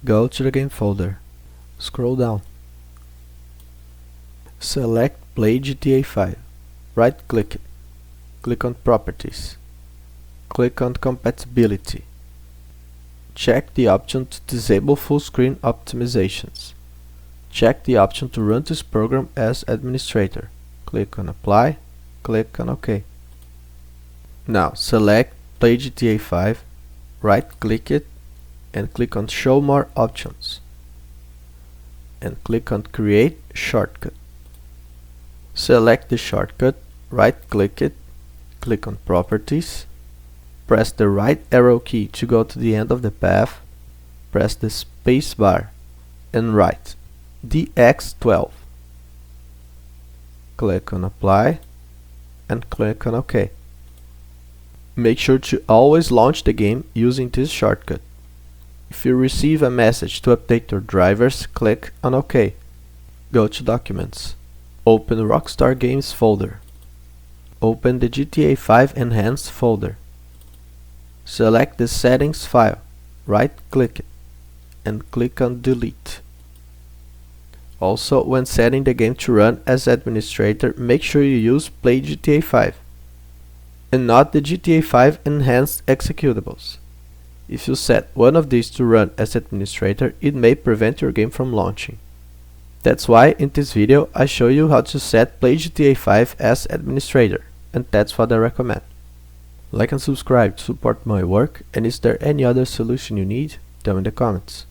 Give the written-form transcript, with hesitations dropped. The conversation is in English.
Go to the game folder. Scroll down. Select PlayGTAV. Right-click it. Click on Properties. Click on Compatibility. Check the option to disable full screen optimizations. Check the option to run this program as administrator. Click on Apply. Click on OK. Now select PlayGTAV, right-click it, and click on Show More Options. And click on Create Shortcut. Select the shortcut, right-click it, click on Properties, press the right arrow key to go to the end of the path, press the space bar, and write DX12. Click on Apply, and click on OK. Make sure to always launch the game using this shortcut. If you receive a message to update your drivers, click on OK. Go to Documents. Open the Rockstar Games folder. Open the GTA 5 Enhanced folder. Select the Settings file, right-click it, and click on Delete. Also, when setting the game to run as administrator, make sure you use PlayGTA 5 and not the GTA 5 Enhanced executables. If you set one of these to run as administrator, it may prevent your game from launching. That's why in this video I show you how to set PlayGTA 5 as administrator, and that's what I recommend. Like and subscribe to support my work, and is there any other solution you need? Tell me in the comments.